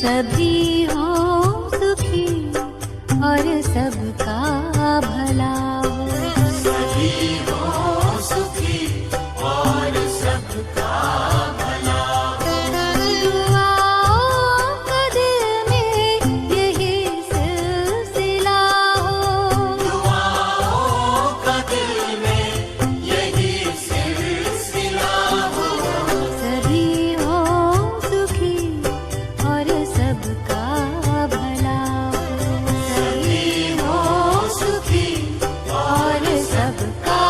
सभी हो सुखी और सबका भला हो। सभी हो सुखी और सबका भला हो। दुआओं का दिल में यही सिलसिला हो। दुआओं का दिल में यही सिलसिला हो। सभी हो सुखी और सबका भला हो। सभी हो सुखी और सबका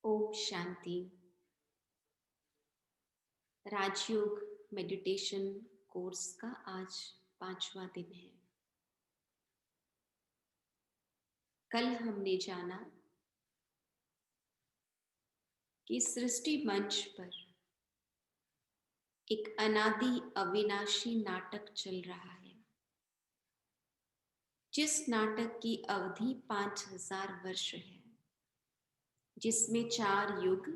ओम शांति। राजयोग मेडिटेशन कोर्स का आज 5वां दिन है। कल हमने जाना कि सृष्टि मंच पर एक अनादि अविनाशी नाटक चल रहा है, जिस नाटक की अवधि 5000 वर्ष है, जिसमें 4 युग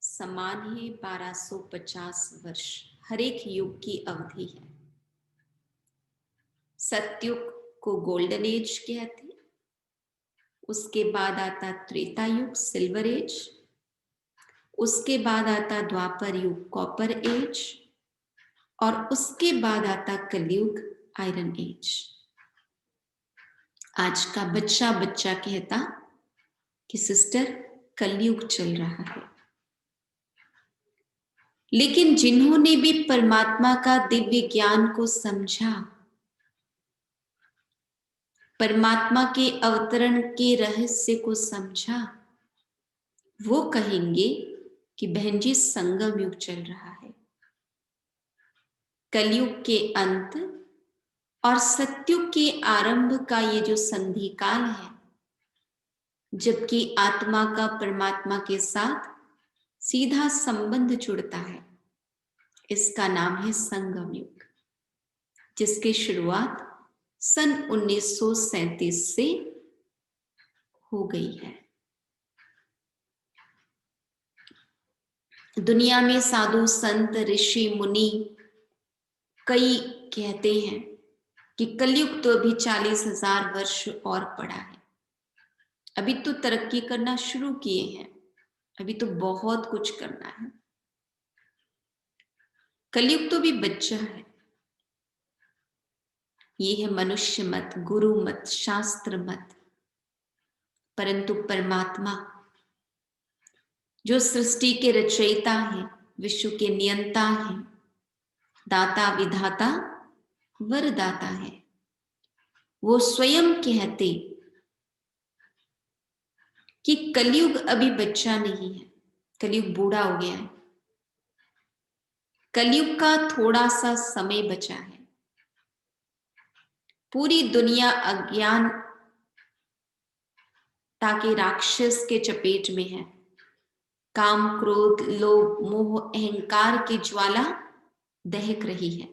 समान है। 1250 वर्ष हर एक युग की अवधि है। सतयुग को गोल्डन एज कहते, उसके बाद आता त्रेता युग सिल्वर एज, उसके बाद आता द्वापर युग कॉपर एज, और उसके बाद आता कलयुग आयरन एज। आज का बच्चा बच्चा कहता कि सिस्टर कलयुग चल रहा है, लेकिन जिन्होंने भी परमात्मा का दिव्य ज्ञान को समझा, परमात्मा के अवतरण के रहस्य को समझा, वो कहेंगे कि बहन जी संगम युग चल रहा है। कलयुग के अंत और सत्युग के आरंभ का ये जो संधि काल है, जबकि आत्मा का परमात्मा के साथ सीधा संबंध जुड़ता है, इसका नाम है संगम युग, जिसकी शुरुआत सन 1937 से हो गई है। दुनिया में साधु संत ऋषि मुनि कई कहते हैं कि कलयुग तो अभी 40,000 वर्ष और पड़ा है, अभी तो तरक्की करना शुरू किए हैं, अभी तो बहुत कुछ करना है। कलयुग तो भी बच्चा है। ये है मनुष्य मत, गुरु मत, शास्त्र मत, परंतु परमात्मा जो सृष्टि के रचयिता हैं, विश्व के नियंता हैं, दाता विधाता वरदाता है, वो स्वयं कहते कि कलयुग अभी बच्चा नहीं है, कलयुग बूढ़ा हो गया है, कलयुग का थोड़ा सा समय बचा है। पूरी दुनिया अज्ञान ताकि राक्षस के चपेट में है। काम क्रोध लोभ मोह अहंकार की ज्वाला दहक रही है।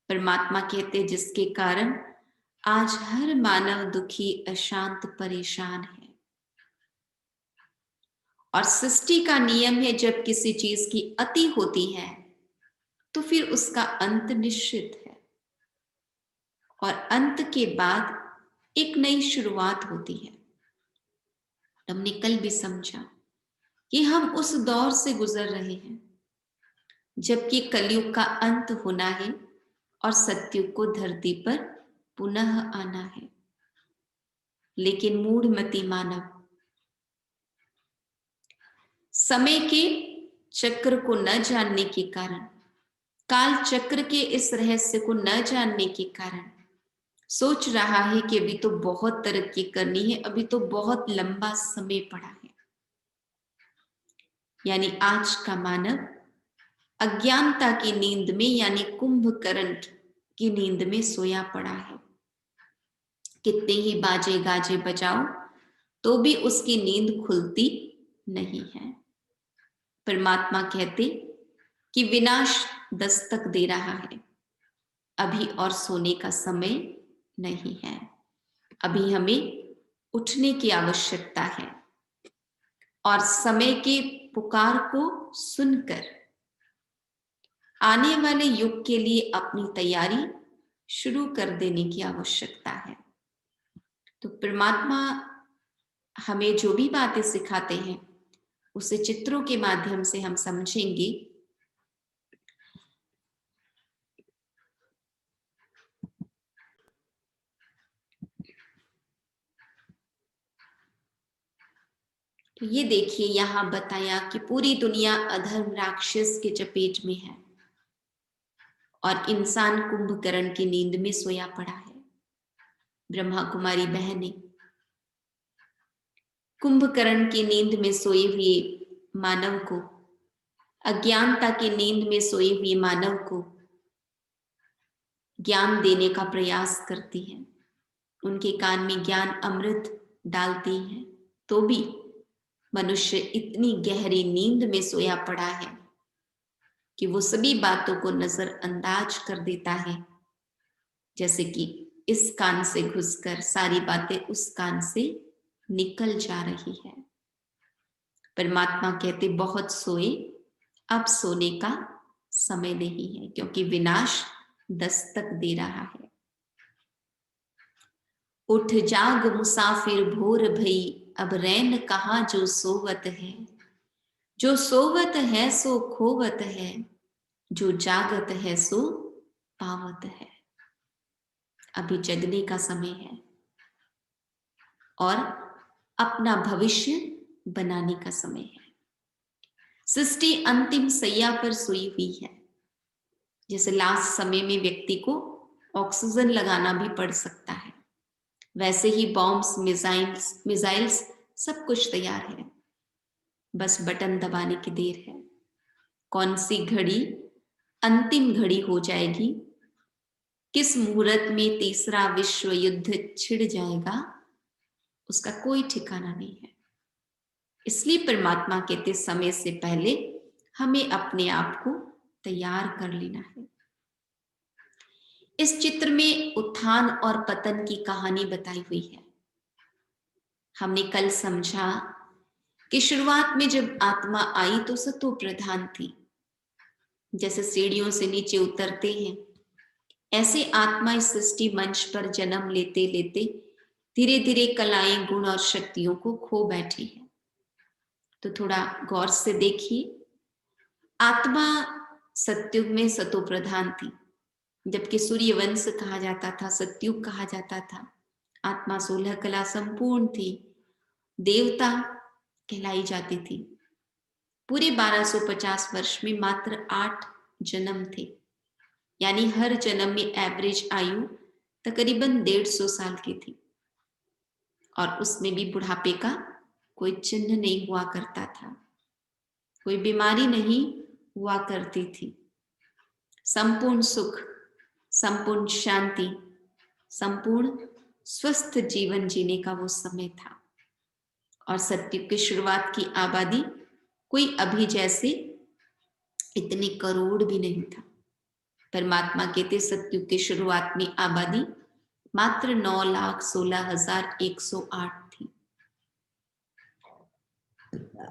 परमात्मा कहते जिसके कारण आज हर मानव दुखी अशांत परेशान है। और सृष्टि का नियम है, जब किसी चीज की अति होती है तो फिर उसका अंत निश्चित है, और अंत के बाद एक नई शुरुआत होती है। हमने कल भी समझा कि हम उस दौर से गुजर रहे हैं जबकि कलयुग का अंत होना है और सतयुग को धरती पर पुनः आना है। लेकिन मूढ़मती मानव समय के चक्र को न जानने के कारण, काल चक्र के इस रहस्य को न जानने के कारण सोच रहा है कि अभी तो बहुत तरक्की करनी है, अभी तो बहुत लंबा समय पड़ा है। यानी आज का मानव अज्ञानता की नींद में, यानी कुंभकर्ण की नींद में सोया पड़ा है। कितने ही बाजे गाजे बजाओ तो भी उसकी नींद खुलती नहीं है। परमात्मा कहते कि विनाश दस्तक दे रहा है, अभी और सोने का समय नहीं है, अभी हमें उठने की आवश्यकता है और समय के पुकार को सुनकर आने वाले युग के लिए अपनी तैयारी शुरू कर देने की आवश्यकता है। तो परमात्मा हमें जो भी बातें सिखाते हैं उसे चित्रों के माध्यम से हम समझेंगे। तो ये देखिए, यहां बताया कि पूरी दुनिया अधर्म राक्षस के चपेट में है और इंसान कुंभकर्ण की नींद में सोया पड़ा है। ब्रह्मा कुमारी बहनें कुंभकर्ण की नींद में सोए हुए मानव को, अज्ञानता की नींद में सोए हुए मानव को ज्ञान देने का प्रयास करती है, उनके कान में ज्ञान अमृत डालती है, तो भी मनुष्य इतनी गहरी नींद में सोया पड़ा है कि वो सभी बातों को नजरअंदाज कर देता है, जैसे कि इस कान से घुसकर सारी बातें उस कान से निकल जा रही है। परमात्मा कहते बहुत सोए, अब सोने का समय नहीं है, क्योंकि विनाश दस्तक दे रहा है। उठ जाग मुसाफिर भोर भई, अब रैन कहाँ जो सोवत है। जो सोवत है सो खोवत है, जो जागत है सो पावत है। अभी जगने का समय है और अपना भविष्य बनाने का समय है। सृष्टि अंतिम सैया पर सोई हुई है। जैसे लास्ट समय में व्यक्ति को ऑक्सीजन लगाना भी पड़ सकता है, वैसे ही बॉम्ब्स, मिसाइल्स सब कुछ तैयार है, बस बटन दबाने की देर है। कौन सी घड़ी अंतिम घड़ी हो जाएगी, किस मुहूर्त में तीसरा विश्व युद्ध छिड़ जाएगा, उसका कोई ठिकाना नहीं है। इसलिए परमात्मा कहते समय से पहले हमें अपने आप को तैयार कर लेना है। इस चित्र में उत्थान और पतन की कहानी बताई हुई है। हमने कल समझा कि शुरुआत में जब आत्मा आई तो सतो प्रधान थी। जैसे सीढ़ियों से नीचे उतरते हैं, ऐसे आत्मा इस सृष्टि मंच पर जन्म लेते लेते धीरे धीरे कलाएं, गुण और शक्तियों को खो बैठी है। तो थोड़ा गौर से देखिए, आत्मा सतयुग में सतो प्रधान थी, जबकि सूर्यवंश कहा जाता था, सतयुग कहा जाता था। आत्मा 16 कला संपूर्ण थी, देवता कहलाई जाती थी। पूरे 1250 वर्ष में मात्र 8 जन्म थे, यानी हर जन्म में एवरेज आयु तकरीबन 150 साल की थी, और उसमें भी बुढ़ापे का कोई चिन्ह नहीं हुआ करता था, कोई बीमारी नहीं हुआ करती थी। संपूर्ण सुख, संपूर्ण शांति, संपूर्ण स्वस्थ जीवन जीने का वो समय था। और सतयुग की शुरुआत की आबादी कोई अभी जैसे इतने करोड़ भी नहीं था। परमात्मा कहते सतयुग की शुरुआत में आबादी मात्र 9,16,108 थी।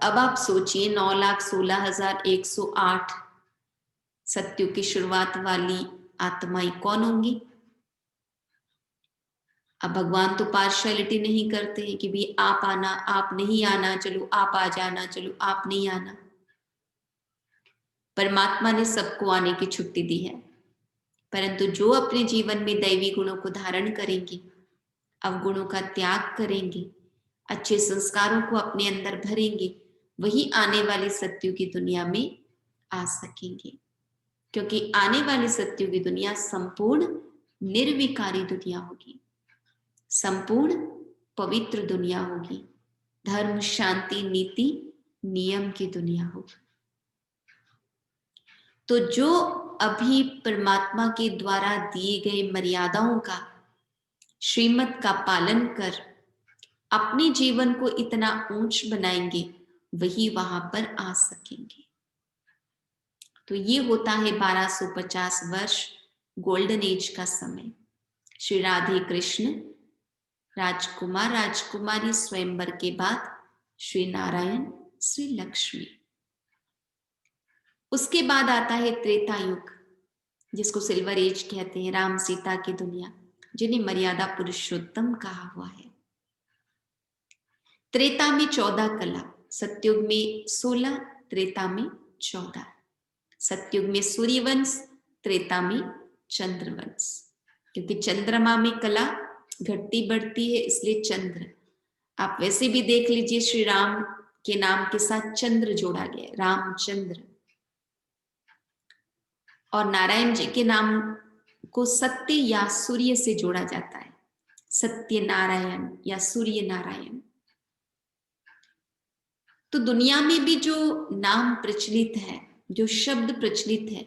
अब आप सोचिए, 9,16,108 सतयुग की शुरुआत वाली आत्माएं कौन होंगी। अब भगवान तो पार्शियलिटी नहीं करते हैं कि भी आप आना, आप नहीं आना, चलो आप आ जाना, चलो आप नहीं आना। परमात्मा ने सबको आने की छुट्टी दी है, परंतु जो अपने जीवन में दैवी गुणों को धारण करेंगे, अवगुणों का त्याग करेंगे, अच्छे संस्कारों को अपने अंदर भरेंगे, वही आने वाली सतयुग की दुनिया में आ सकेंगे। क्योंकि आने वाली सतयुग की दुनिया संपूर्ण निर्विकारी दुनिया होगी, संपूर्ण पवित्र दुनिया होगी, धर्म, शांति, नीति, नियम की दुनिया होगी। तो जो अभी परमात्मा के द्वारा दिए गए मर्यादाओं का, श्रीमत का पालन कर अपने जीवन को इतना ऊंच बनाएंगे, वही वहां पर आ सकेंगे। तो ये होता है 1250 वर्ष गोल्डन एज का समय। श्री राधे कृष्ण, राजकुमार, राजकुमारी स्वयंवर के बाद श्री नारायण, श्री लक्ष्मी। उसके बाद आता है त्रेता युग, जिसको सिल्वर एज कहते हैं, राम सीता की दुनिया, जिन्हें मर्यादा पुरुषोत्तम कहा हुआ है। त्रेता में 14 कला, सतयुग में 16, त्रेता में 14। सतयुग में सूर्यवंश, त्रेता में चंद्रवंश, क्योंकि चंद्रमा में कला घटती बढ़ती है, इसलिए चंद्र। आप वैसे भी देख लीजिए, श्री राम के नाम के साथ चंद्र जोड़ा गया, रामचंद्र। और नारायण जी के नाम को सत्य या सूर्य से जोड़ा जाता है, सत्य नारायण या सूर्य नारायण। तो दुनिया में भी जो नाम प्रचलित है, जो शब्द प्रचलित है,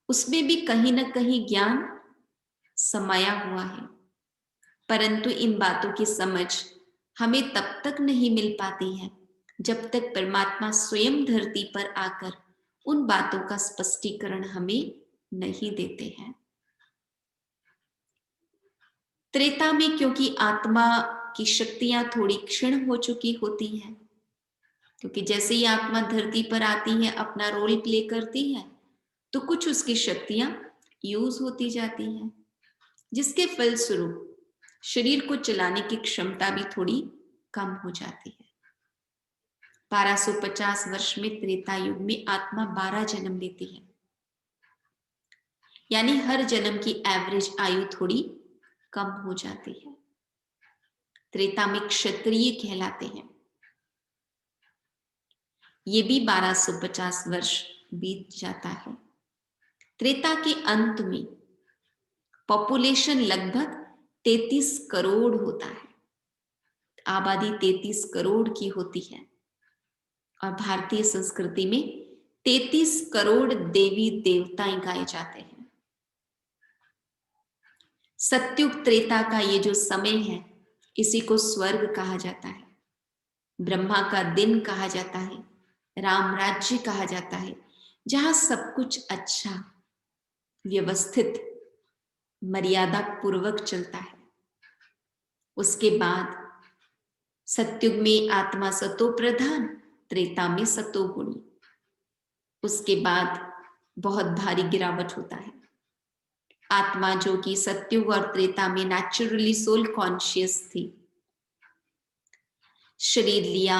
उसमें भी कहीं ना कहीं ज्ञान समाया हुआ है, परंतु इन बातों की समझ हमें तब तक नहीं मिल पाती है जब तक परमात्मा स्वयं धरती पर आकर उन बातों का स्पष्टीकरण हमें नहीं देते हैं। त्रेता में क्योंकि आत्मा की शक्तियां थोड़ी क्षीण हो चुकी होती हैं, क्योंकि जैसे ही आत्मा धरती पर आती है, अपना रोल प्ले करती है, तो कुछ उसकी शक्तियां यूज होती जाती हैं, जिसके फलस्वरूप शरीर को चलाने की क्षमता भी थोड़ी कम हो जाती है। 1250 वर्ष में त्रेता युग में आत्मा 12 जन्म लेती है, यानी हर जन्म की एवरेज आयु थोड़ी कम हो जाती है। त्रेता में क्षत्रिय कहलाते हैं। ये भी 1250 वर्ष बीत जाता है। त्रेता के अंत में पॉपुलेशन लगभग 33 करोड़ होता है। आबादी 33 करोड़ की होती है और भारतीय संस्कृति में 33 करोड़ देवी देवताएं गाए जाते हैं। सत्युग त्रेता का ये जो समय है, इसी को स्वर्ग कहा जाता है, ब्रह्मा का दिन कहा जाता है, राम राज्य कहा जाता है, जहां सब कुछ अच्छा, व्यवस्थित, मर्यादा पूर्वक चलता है। उसके बाद सत्युग में आत्मा सतो प्रधान, त्रेता में सतो गुणी। उसके बाद बहुत भारी गिरावट होता है। आत्मा जो कि सत्युग और त्रेता में नेचुरली सोल कॉन्शियस थी, शरीर लिया,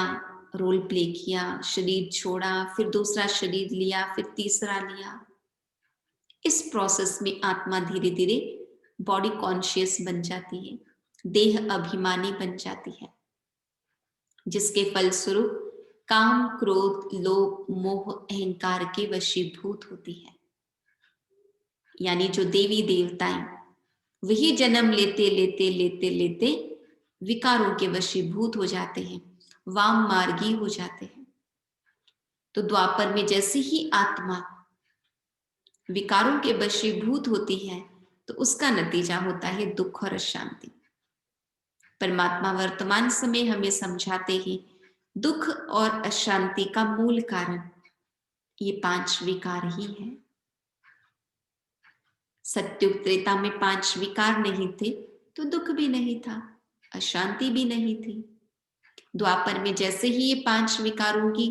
रोल प्ले किया, शरीर छोड़ा, फिर दूसरा शरीर लिया, फिर तीसरा लिया। इस प्रोसेस में आत्मा धीरे धीरे बॉडी कॉन्शियस बन जाती है, देह अभिमानी बन जाती है, जिसके फलस्वरूप काम, क्रोध, लोभ, मोह, अहंकार के वशीभूत होती है। यानी जो देवी देवताएं, वही जन्म लेते लेते लेते लेते विकारों के वशीभूत हो जाते हैं, वाम मार्गी हो जाते हैं। तो द्वापर में जैसे ही आत्मा विकारों के वशीभूत होती है, तो उसका नतीजा होता है दुख और अशांति। परमात्मा वर्तमान समय हमें समझाते हैं दुख और अशांति का मूल कारण ये 5 विकार ही है। सत्युग त्रेता में 5 विकार नहीं थे तो दुख भी नहीं था, अशांति भी नहीं थी। द्वापर में जैसे ही ये 5 विकारों की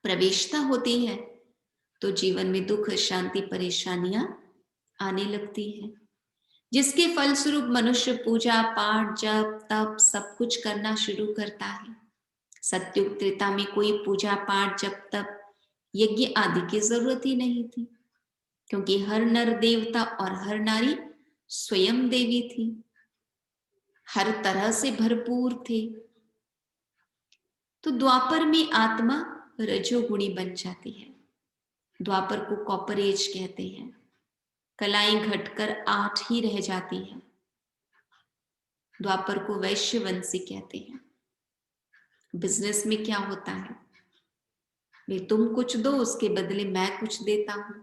प्रवेशता होती है, तो जीवन में दुख, अशांति, परेशानियां आने लगती हैं, जिसके फलस्वरूप मनुष्य पूजा पाठ, जप तप सब कुछ करना शुरू करता है। सत्युग त्रेता में कोई पूजा पाठ, जप तप, यज्ञ आदि की जरूरत ही नहीं थी, क्योंकि हर नर देवता और हर नारी स्वयं देवी थी, हर तरह से भरपूर थे। तो द्वापर में आत्मा रजोगुणी बन जाती है। द्वापर को कॉपर एज कहते हैं। कलाएं घटकर 8 ही रह जाती हैं। द्वापर को वैश्यवंशी कहते हैं। बिजनेस में क्या होता है, भाई तुम कुछ दो, उसके बदले मैं कुछ देता हूं।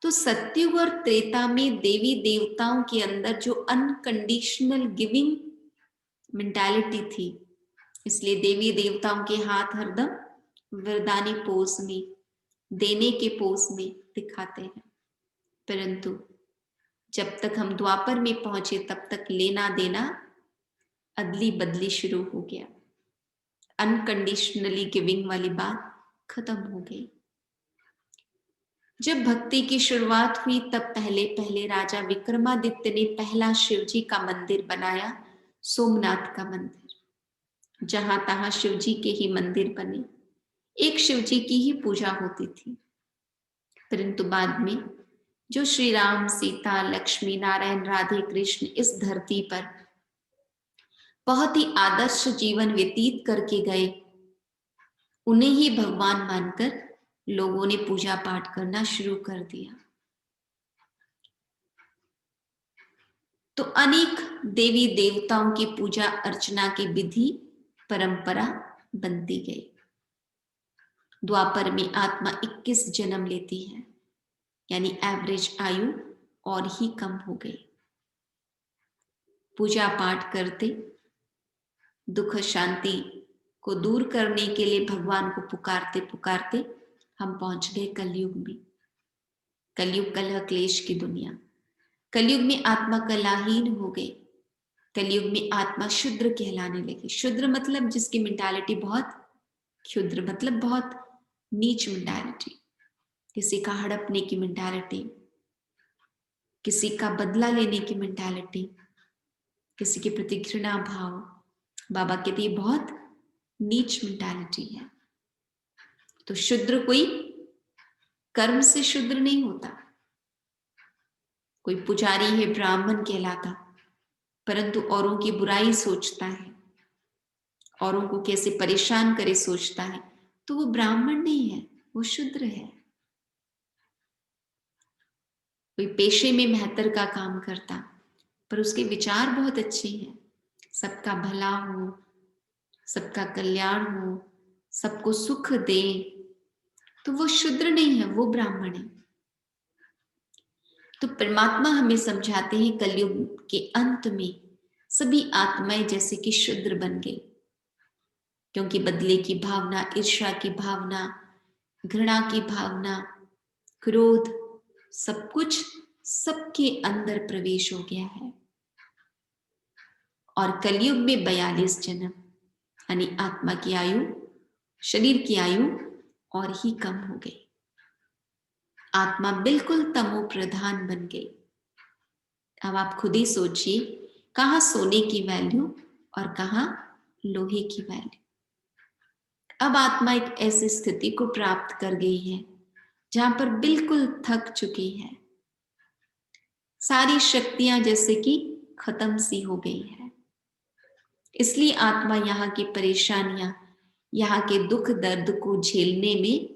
तो सत्युग और त्रेता में देवी देवताओं के अंदर जो अनकंडीशनल गिविंग मेंटालिटी थी, इसलिए देवी देवताओं के हाथ हरदम वरदानी पोज में, देने के पोज में दिखाते हैं। परंतु जब तक हम द्वापर में पहुंचे, तब तक लेना देना अदली बदली शुरू हो गया। अनकंडीशनली गिविंग वाली बात खत्म हो गई। जब भक्ति की शुरुआत हुई, तब पहले पहले राजा विक्रमादित्य ने पहला शिवजी का मंदिर बनाया, सोमनाथ का मंदिर। जहां तहां शिवजी के ही मंदिर बने, एक शिवजी की ही पूजा होती थी। परंतु बाद में जो श्री राम, सीता, लक्ष्मी नारायण, राधे कृष्ण इस धरती पर बहुत ही आदर्श जीवन व्यतीत करके गए, उन्हें ही भगवान मानकर लोगों ने पूजा पाठ करना शुरू कर दिया। तो अनेक देवी देवताओं की पूजा अर्चना की विधि परंपरा बनती गई। द्वापर में आत्मा 21 जन्म लेती है, यानी एवरेज आयु और ही कम हो गई। पूजा पाठ करते, दुख शांति को दूर करने के लिए भगवान को पुकारते पुकारते हम पहुंच गए कलयुग में। कलयुग कलह क्लेश की दुनिया। कलयुग में आत्मा कलाहीन हो गई। कलयुग में आत्मा शूद्र कहलाने लगी। शूद्र मतलब जिसकी मेंटालिटी बहुत क्षुद्र, मतलब बहुत नीच मेंटालिटी, किसी का हड़पने की मेंटालिटी, किसी का बदला लेने की मेंटालिटी, किसी के प्रति घृणा भाव। बाबा कहते ये बहुत नीच मेंटालिटी है। तो शूद्र कोई कर्म से शूद्र नहीं होता। कोई पुजारी है, ब्राह्मण कहलाता, परंतु औरों की बुराई सोचता है, औरों को कैसे परेशान करे सोचता है, तो वो ब्राह्मण नहीं है, वो शूद्र है। कोई पेशे में मेहतर का काम करता, पर उसके विचार बहुत अच्छे हैं, सबका भला हो, सबका कल्याण हो, सबको सुख दे, तो वो शूद्र नहीं है, वो ब्राह्मण है। तो परमात्मा हमें समझाते हैं कलयुग के अंत में सभी आत्माएं जैसे कि शूद्र बन गई, क्योंकि बदले की भावना, ईर्ष्या की भावना, घृणा की भावना, क्रोध, सब कुछ सबके अंदर प्रवेश हो गया है। और कलयुग में 42 जन्म, यानी आत्मा की आयु, शरीर की आयु और ही कम हो गई। आत्मा बिल्कुल तमो प्रधान बन गई। अब आप खुद ही सोचिए, कहां सोने की वैल्यू और कहां लोहे की वैल्यू। अब आत्मा एक ऐसी स्थिति को प्राप्त कर गई है जहां पर बिल्कुल थक चुकी है, सारी शक्तियां जैसे कि खत्म सी हो गई है। इसलिए आत्मा यहाँ की परेशानियां, यहाँ के दुख दर्द को झेलने में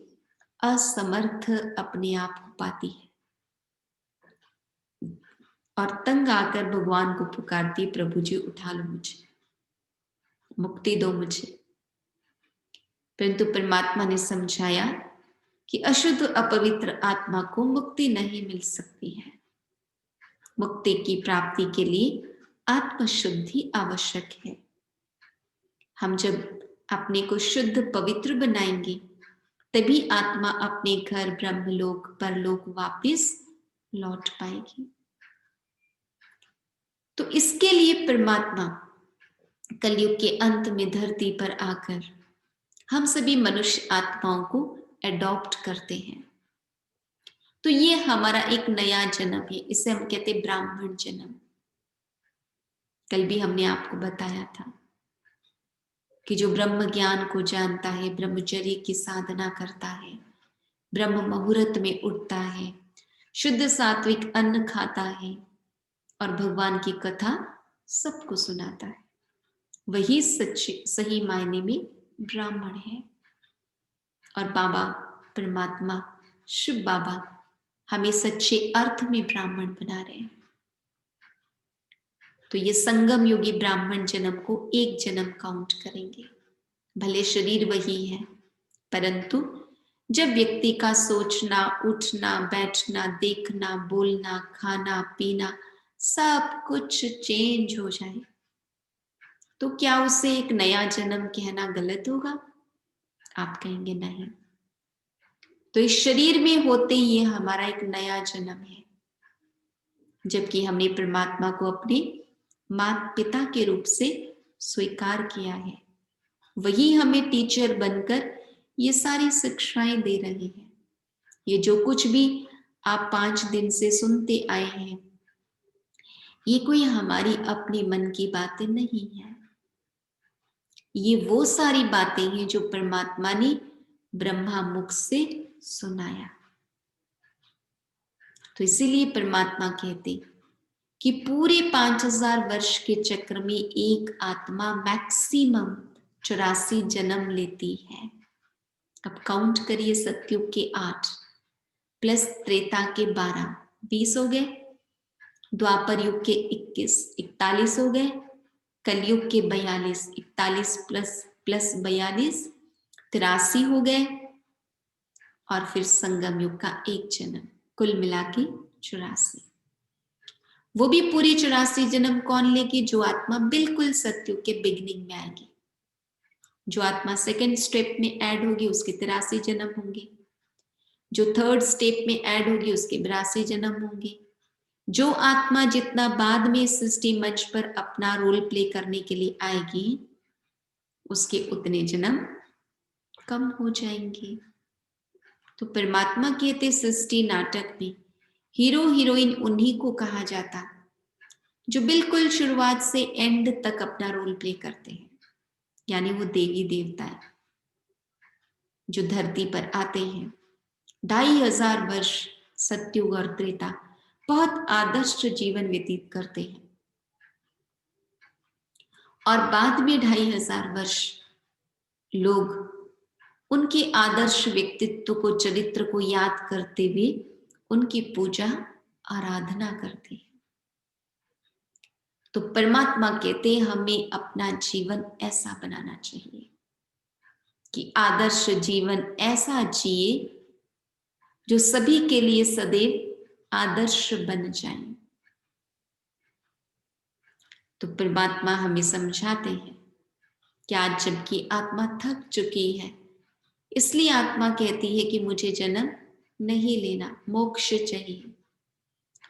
असमर्थ अपने आप हो पाती है और तंग आकर भगवान को पुकारती, प्रभु जी उठा लो मुझे, मुक्ति दो मुझे। परंतु परमात्मा ने समझाया कि अशुद्ध अपवित्र आत्मा को मुक्ति नहीं मिल सकती है। मुक्ति की प्राप्ति के लिए आत्मशुद्धि आवश्यक है। हम जब अपने को शुद्ध पवित्र बनाएंगे तभी आत्मा अपने घर ब्रह्मलोक परलोक वापस लौट पाएगी। तो इसके लिए परमात्मा कलयुग के अंत में धरती पर आकर हम सभी मनुष्य आत्माओं को एडॉप्ट करते हैं। तो ये हमारा एक नया जन्म है, इसे हम कहते हैं ब्राह्मण जन्म। कल भी हमने आपको बताया था कि जो ब्रह्म ज्ञान को जानता है, ब्रह्मचर्य की साधना करता है, ब्रह्म मुहूर्त में उठता है, शुद्ध सात्विक अन्न खाता है और भगवान की कथा सबको सुनाता है, वही सच्ची सही मायने में ब्राह्मण है। और बाबा परमात्मा शिव बाबा हमें सच्चे अर्थ में ब्राह्मण बना रहे हैं। तो ये संगम योगी ब्राह्मण जन्म को एक जन्म काउंट करेंगे। भले शरीर वही है, परंतु जब व्यक्ति का सोचना, उठना, बैठना, देखना, बोलना, खाना, पीना सब कुछ चेंज हो जाए तो क्या उसे एक नया जन्म कहना गलत होगा? आप कहेंगे नहीं। तो इस शरीर में होते ही ये हमारा एक नया जन्म है, जबकि हमने परमात्मा को अपने माता पिता के रूप से स्वीकार किया है। वही हमें टीचर बनकर ये सारी शिक्षाएं दे रहे हैं। ये जो कुछ भी आप 5 दिन से सुनते आए हैं, ये कोई हमारी अपनी मन की बातें नहीं है। ये वो सारी बातें हैं जो परमात्मा ने ब्रह्मा मुख से सुनाया। तो इसीलिए परमात्मा कहते कि पूरे 5000 वर्ष के चक्र में एक आत्मा मैक्सिमम 84 जन्म लेती है। अब काउंट करिए, सतयुग के 8 प्लस त्रेता के 12, 20 हो गए, द्वापर युग के 21, 41 हो गए, कलयुग के 42, 41 प्लस प्लस 42 83 हो गए, और फिर संगम युग का एक जन्म, कुल मिला के 84। वो भी पूरी 84 जन्म कौन लेगी? जो आत्मा बिल्कुल सत्युग के बिगिनिंग में आएगी। जो आत्मा सेकेंड स्टेप में ऐड होगी उसके 83 जन्म होंगे, जो थर्ड स्टेप में ऐड होगी उसके 82 जन्म होंगे। जो आत्मा जितना बाद में सृष्टि मंच पर अपना रोल प्ले करने के लिए आएगी उसके उतने जन्म कम हो जाएंगे। तो परमात्मा कहते सृष्टि नाटक में हीरो हीरोइन उन्हीं को कहा जाता जो बिल्कुल शुरुआत से एंड तक अपना रोल प्ले करते हैं, यानी वो देवी देवता है जो धरती पर आते हैं। 2500 वर्ष सत्युग और त्रेता बहुत आदर्श जीवन व्यतीत करते हैं, और बाद में 2500 वर्ष लोग उनके आदर्श व्यक्तित्व को, चरित्र को याद करते हुए उनकी पूजा आराधना करते हैं। तो परमात्मा कहते हैं हमें अपना जीवन ऐसा बनाना चाहिए कि आदर्श जीवन ऐसा जिए जो सभी के लिए सदैव आदर्श बन जाए। तो परमात्मा हमें समझाते हैं कि आज जबकि आत्मा थक चुकी है, इसलिए आत्मा कहती है कि मुझे जन्म नहीं लेना, मोक्ष चाहिए।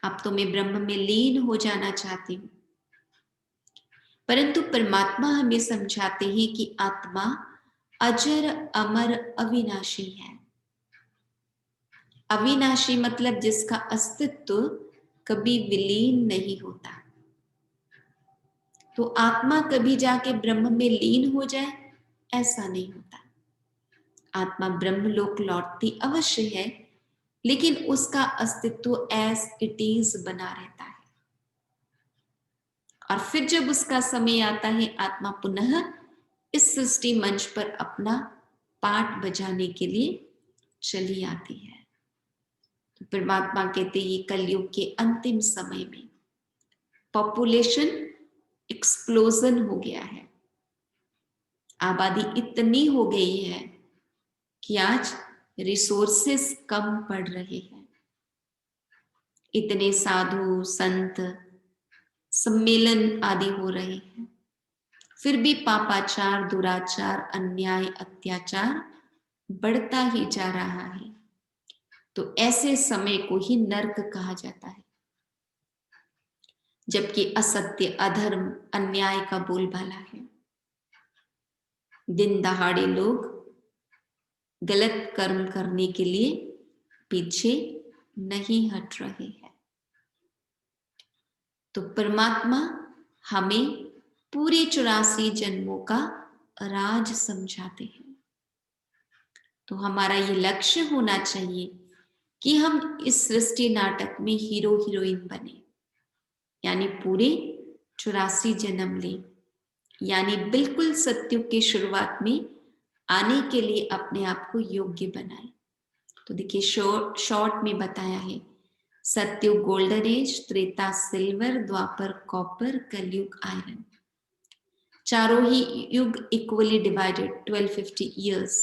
अब तो मैं ब्रह्म में लीन हो जाना चाहती हूँ। परंतु परमात्मा हमें समझाते हैं कि आत्मा अजर अमर अविनाशी है। अविनाशी मतलब जिसका अस्तित्व कभी विलीन नहीं होता। तो आत्मा कभी जाके ब्रह्म में लीन हो जाए ऐसा नहीं होता। आत्मा ब्रह्मलोक लौटती अवश्य है, लेकिन उसका अस्तित्व एज इट इज बना रहता है। और फिर जब उसका समय आता है, आत्मा पुनः इस सृष्टि मंच पर अपना पाठ बजाने के लिए चली आती है। तो परमात्मा कहते हैं ये कलयुग के अंतिम समय में पॉपुलेशन एक्सप्लोजन हो गया है। आबादी इतनी हो गई है कि आज रिसोर्सेस कम पड़ रहे हैं। इतने साधु संत सम्मेलन आदि हो रहे हैं, फिर भी पापाचार, दुराचार, अन्याय, अत्याचार बढ़ता ही जा रहा है। तो ऐसे समय को ही नर्क कहा जाता है, जबकि असत्य, अधर्म, अन्याय का बोलबाला है। दिन दहाड़े लोग गलत कर्म करने के लिए पीछे नहीं हट रहे हैं। तो परमात्मा हमें पूरे 84 जन्मों का राज समझाते हैं। तो हमारा ये लक्ष्य होना चाहिए कि हम इस सृष्टि नाटक में हीरो हीरोइन बने, यानी पूरे 84 जन्म ले, यानी बिल्कुल सत्युग की शुरुआत में आने के लिए अपने आप को योग्य बनाए। तो देखिए शॉर्ट में बताया है, सत्युग गोल्डन एज, त्रेता सिल्वर, द्वापर कॉपर, कलयुग आयरन। चारों ही युग इक्वली डिवाइडेड 1250 ईयर्स।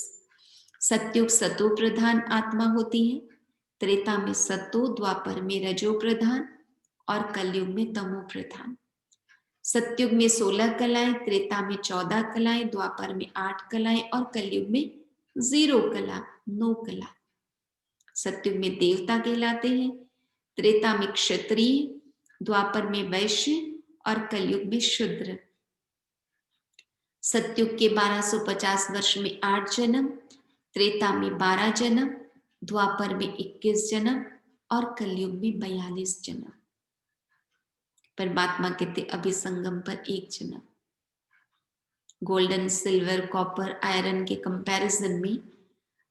सत्युग सतो प्रधान आत्मा होती है, त्रेता में सतो, द्वापर में रजो प्रधान और कलयुग में तमो प्रधान। सत्युग में 16 कलाएं, त्रेता में 14 कलाएं, द्वापर में 8 कलाएं और कलयुग में 0 कला, 9 कला। सत्युग में देवता कहलाते हैं, त्रेता में क्षत्रिय, द्वापर में वैश्य और कलयुग में शूद्र। सत्युग के 1250 वर्ष में 8 जन्म, त्रेता में 12 जन्म, द्वापर में 21 जन्म और कलयुग में 42 जन्म। परमात्मा कहते अभी संगम पर 1 जन्म। गोल्डन, सिल्वर, कॉपर, आयरन के कंपैरिजन में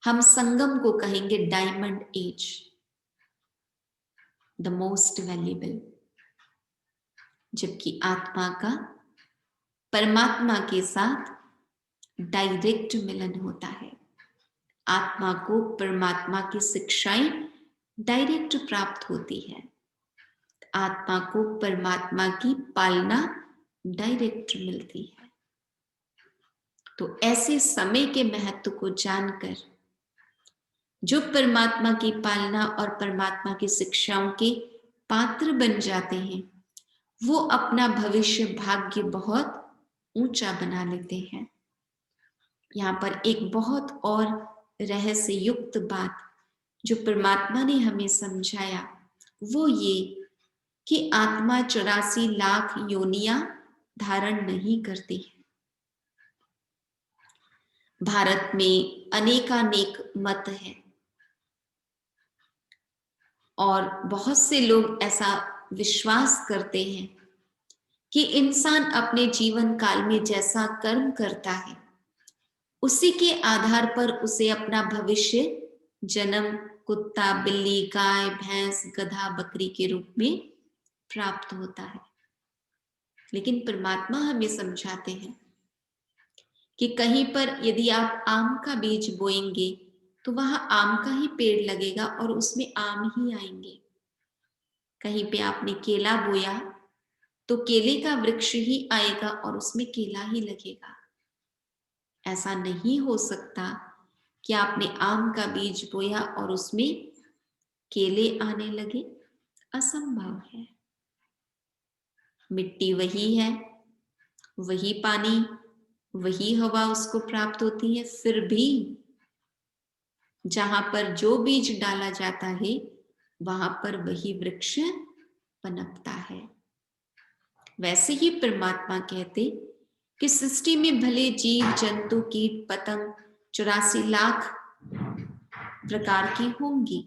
हम संगम को कहेंगे diamond age, the most valuable. जबकि आत्मा का परमात्मा के साथ डायरेक्ट मिलन होता है। आत्मा को परमात्मा की शिक्षाएं डायरेक्ट प्राप्त होती है। आत्मा को परमात्मा की पालना डायरेक्ट मिलती है। तो ऐसे समय के महत्व को जानकर जो परमात्मा की पालना और परमात्मा की शिक्षाओं के पात्र बन जाते हैं, वो अपना भविष्य भाग्य बहुत ऊंचा बना लेते हैं। यहाँ पर एक बहुत और रहस्य युक्त बात जो परमात्मा ने हमें समझाया वो ये कि आत्मा 84 लाख योनियां धारण नहीं करती है। भारत में अनेकानेक मत है और बहुत से लोग ऐसा विश्वास करते हैं कि इंसान अपने जीवन काल में जैसा कर्म करता है उसी के आधार पर उसे अपना भविष्य जन्म कुत्ता, बिल्ली, गाय, भैंस, गधा, बकरी के रूप में प्राप्त होता है। लेकिन परमात्मा हमें समझाते हैं कि कहीं पर यदि आप आम का बीज बोएंगे तो वहां आम का ही पेड़ लगेगा और उसमें आम ही आएंगे। कहीं पे आपने केला बोया तो केले का वृक्ष ही आएगा और उसमें केला ही लगेगा। ऐसा नहीं हो सकता कि आपने आम का बीज बोया और उसमें केले आने लगे, असंभव है। मिट्टी वही है, वही पानी, वही हवा उसको प्राप्त होती है, फिर भी जहां पर जो बीज डाला जाता है वहां पर वही वृक्ष पनपता है। वैसे ही परमात्मा कहते कि सृष्टि में भले जीव जंतु कीट पतंग 84 लाख प्रकार की होंगी,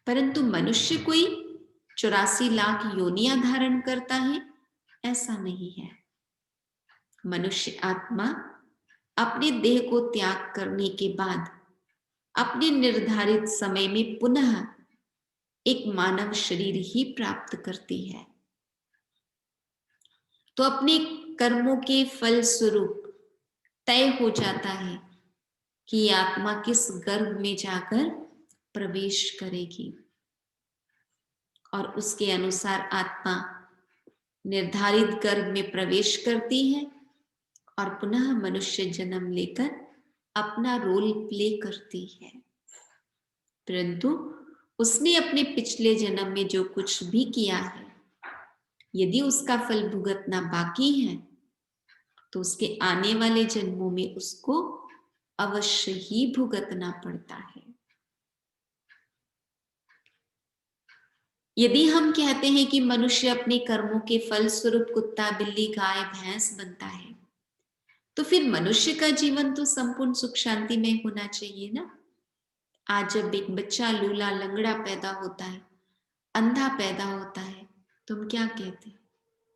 परंतु मनुष्य कोई 84 लाख योनियां धारण करता है, ऐसा नहीं है। मनुष्य आत्मा अपने देह को त्याग करने के बाद अपने निर्धारित समय में पुनः एक मानव शरीर ही प्राप्त करती है। तो अपने कर्मों के फल स्वरूप तय हो जाता है कि ये आत्मा किस गर्भ में जाकर प्रवेश करेगी और उसके अनुसार आत्मा निर्धारित गर्भ में प्रवेश करती है और पुनः मनुष्य जन्म लेकर अपना रोल प्ले करती है। परंतु उसने अपने पिछले जन्म में जो कुछ भी किया है, यदि उसका फल भुगतना बाकी है तो उसके आने वाले जन्मों में उसको अवश्य ही भुगतना पड़ता है। यदि हम कहते हैं कि मनुष्य अपने कर्मों के फल स्वरूप कुत्ता, बिल्ली, गाय, भैंस बनता है, तो फिर मनुष्य का जीवन तो संपूर्ण सुख शांति में होना चाहिए ना। आज जब एक बच्चा लूला लंगड़ा पैदा होता है, अंधा पैदा होता है, तो हम क्या कहते हैं?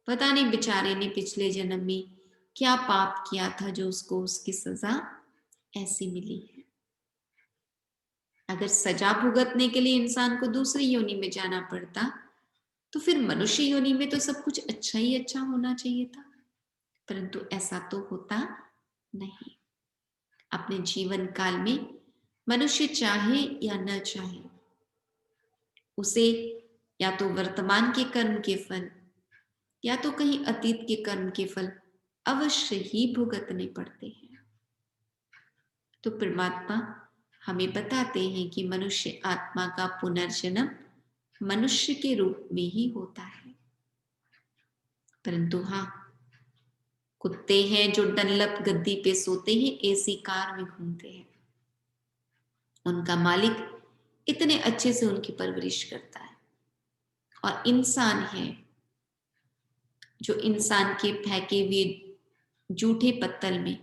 पता नहीं बेचारे ने पिछले जन्म में क्या पाप किया था जो उसको उसकी सजा ऐसी मिली है। अगर सजा भुगतने के लिए इंसान को दूसरी योनि में जाना पड़ता तो फिर मनुष्य योनि में तो सब कुछ अच्छा ही अच्छा होना चाहिए था, परंतु ऐसा तो होता नहीं। अपने जीवन काल में मनुष्य चाहे या न चाहे उसे या तो वर्तमान के कर्म के फल या तो कहीं अतीत के कर्म के फल अवश्य ही भुगतने पड़ते हैं। तो परमात्मा हमें बताते हैं कि मनुष्य आत्मा का पुनर्जन्म मनुष्य के रूप में ही होता है। परंतु हाँ, कुत्ते हैं जो डनलप गद्दी पे सोते हैं, एसी कार में घूमते हैं, उनका मालिक इतने अच्छे से उनकी परवरिश करता है। और इंसान है जो इंसान के फेंके हुए जूठे पत्तल में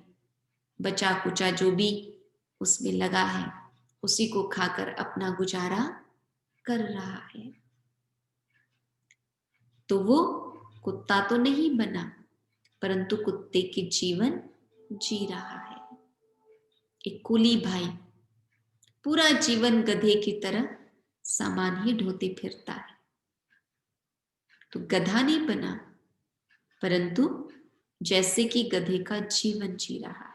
बचा कुचा जो भी उसमें लगा है उसी को खाकर अपना गुजारा कर रहा है। तो वो कुत्ता तो नहीं बना, परंतु कुत्ते के जीवन जी रहा है। एक कुली भाई पूरा जीवन गधे की तरह सामान ही ढोते फिरता है, तो गधा नहीं बना, परंतु जैसे कि गधे का जीवन जी रहा है।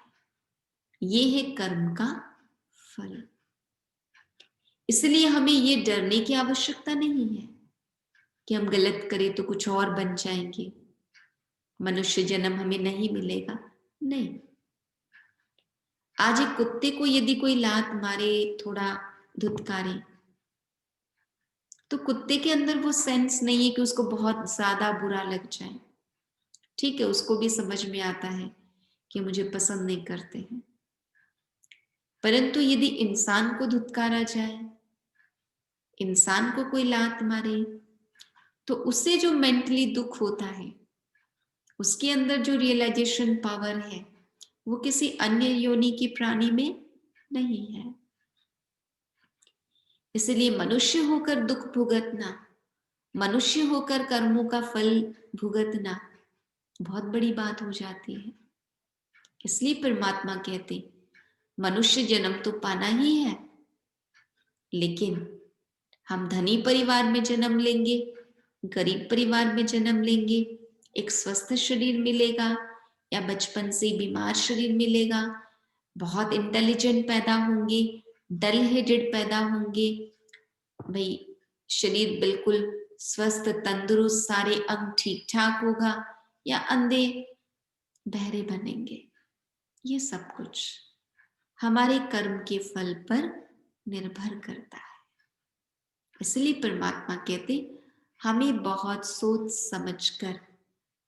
ये है कर्म का फल। इसलिए हमें ये डरने की आवश्यकता नहीं है कि हम गलत करें तो कुछ और बन जाएंगे, मनुष्य जन्म हमें नहीं मिलेगा। नहीं, आज एक कुत्ते को यदि कोई लात मारे, थोड़ा धुतकारे, तो कुत्ते के अंदर वो सेंस नहीं है कि उसको बहुत ज्यादा बुरा लग जाए। ठीक है, उसको भी समझ में आता है कि मुझे पसंद नहीं करते हैं। परंतु यदि इंसान को धुतकारा जाए, इंसान को कोई लात मारे, तो उससे जो मेंटली दुख होता है, उसके अंदर जो रियलाइजेशन पावर है, वो किसी अन्य योनि की प्राणी में नहीं है। इसलिए मनुष्य होकर दुख भुगतना, मनुष्य होकर कर्मों का फल भुगतना बहुत बड़ी बात हो जाती है। इसलिए परमात्मा कहते मनुष्य जन्म तो पाना ही है, लेकिन हम धनी परिवार में जन्म लेंगे, गरीब परिवार में जन्म लेंगे, एक स्वस्थ शरीर मिलेगा या बचपन से बीमार शरीर मिलेगा, बहुत इंटेलिजेंट पैदा होंगे, डल हेडेड पैदा होंगे, भाई शरीर बिल्कुल स्वस्थ तंदुरुस्त, सारे अंग ठीक ठाक होगा, या अंधे बहरे बनेंगे। ये सब कुछ हमारे कर्म के फल पर निर्भर करता है। इसलिए परमात्मा कहते हमें बहुत सोच समझकर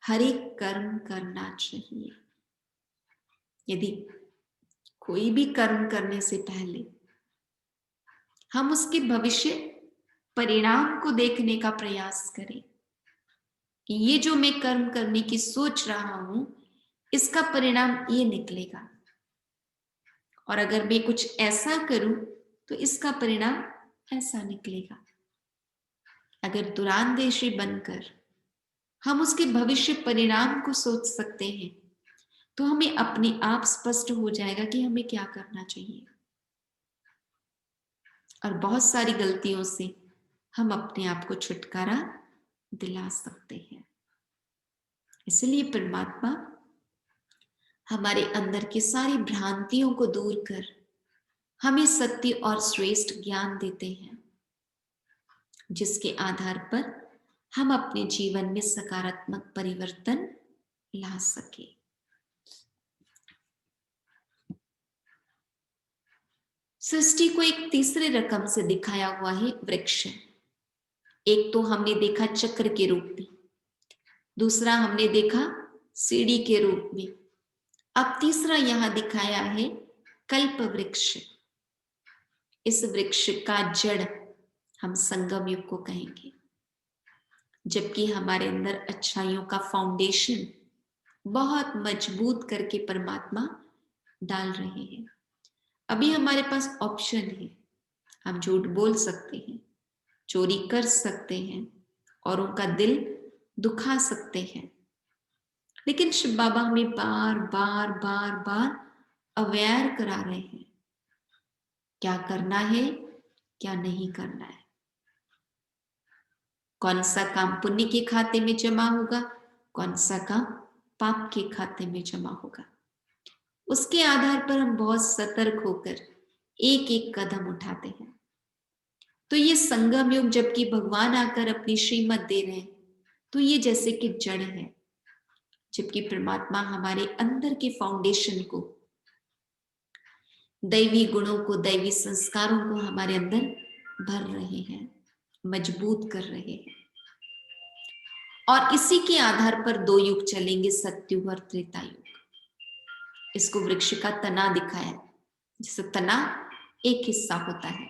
हर एक कर्म करना चाहिए। यदि कोई भी कर्म करने से पहले हम उसके भविष्य परिणाम को देखने का प्रयास करें कि ये जो मैं कर्म करने की सोच रहा हूं, इसका परिणाम ये निकलेगा, और अगर मैं कुछ ऐसा करूं तो इसका परिणाम ऐसा निकलेगा। अगर दुरानदेशी बनकर हम उसके भविष्य परिणाम को सोच सकते हैं, तो हमें अपने आप स्पष्ट हो जाएगा कि हमें क्या करना चाहिए, और बहुत सारी गलतियों से हम अपने आप को छुटकारा दिला सकते हैं। इसलिए परमात्मा हमारे अंदर की सारी भ्रांतियों को दूर कर हमें सत्य और श्रेष्ठ ज्ञान देते हैं, जिसके आधार पर हम अपने जीवन में सकारात्मक परिवर्तन ला सके। सृष्टि को एक तीसरे रकम से दिखाया हुआ है वृक्ष। एक तो हमने देखा चक्र के रूप में, दूसरा हमने देखा सीढ़ी के रूप में, अब तीसरा यहां दिखाया है कल्प वृक्ष। इस वृक्ष का जड़ हम संगम युग को कहेंगे, जबकि हमारे अंदर अच्छाइयों का फाउंडेशन बहुत मजबूत करके परमात्मा डाल रहे हैं। अभी हमारे पास ऑप्शन है, हम झूठ बोल सकते हैं, चोरी कर सकते हैं, औरों का दिल दुखा सकते हैं, लेकिन शिव बाबा हमें बार बार बार बार अवेयर करा रहे हैं क्या करना है, क्या नहीं करना है, कौन सा काम पुण्य के खाते में जमा होगा, कौन सा काम पाप के खाते में जमा होगा। उसके आधार पर हम बहुत सतर्क होकर एक एक कदम उठाते हैं। तो ये संगम युग, जबकि भगवान आकर अपनी श्रीमत दे रहे हैं, तो ये जैसे कि जड़ है, जबकि परमात्मा हमारे अंदर के फाउंडेशन को, दैवी गुणों को, दैवी संस्कारों को हमारे अंदर भर रहे हैं, मजबूत कर रहे हैं। और इसी के आधार पर दो युग चलेंगे, सत्युग और त्रेता युग। इसको वृक्ष का तना दिखाया, जैसे तना एक हिस्सा होता है,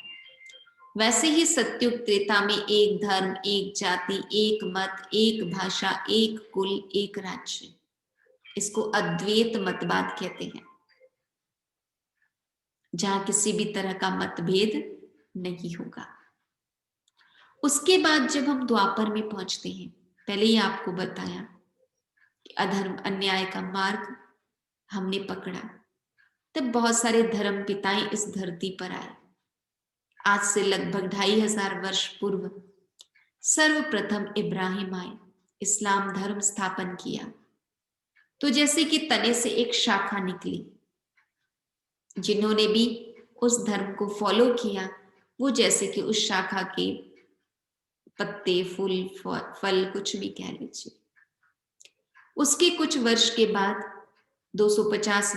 वैसे ही सत्युग त्रेता में एक धर्म, एक जाति, एक मत, एक भाषा, एक कुल, एक राज्य। इसको अद्वैत मतवाद कहते हैं, जहां किसी भी तरह का मतभेद नहीं होगा। उसके बाद जब हम द्वापर में पहुंचते हैं, पहले ही आपको बताया कि अधर्म अन्याय का मार्ग हमने पकड़ा, तब बहुत सारे धर्म पिताएं इस धरती पर आए। आज से लगभग 2500 वर्ष पूर्व सर्वप्रथम इब्राहिम आए, इस्लाम धर्म स्थापन किया। तो जैसे कि तने से एक शाखा निकली, जिन्होंने भी उस धर्म को फॉलो किया, वो जैसे कि उस शाखा के पत्ते, फूल, फल, कुछ भी कह लीजिए। उसके कुछ वर्ष के बाद 250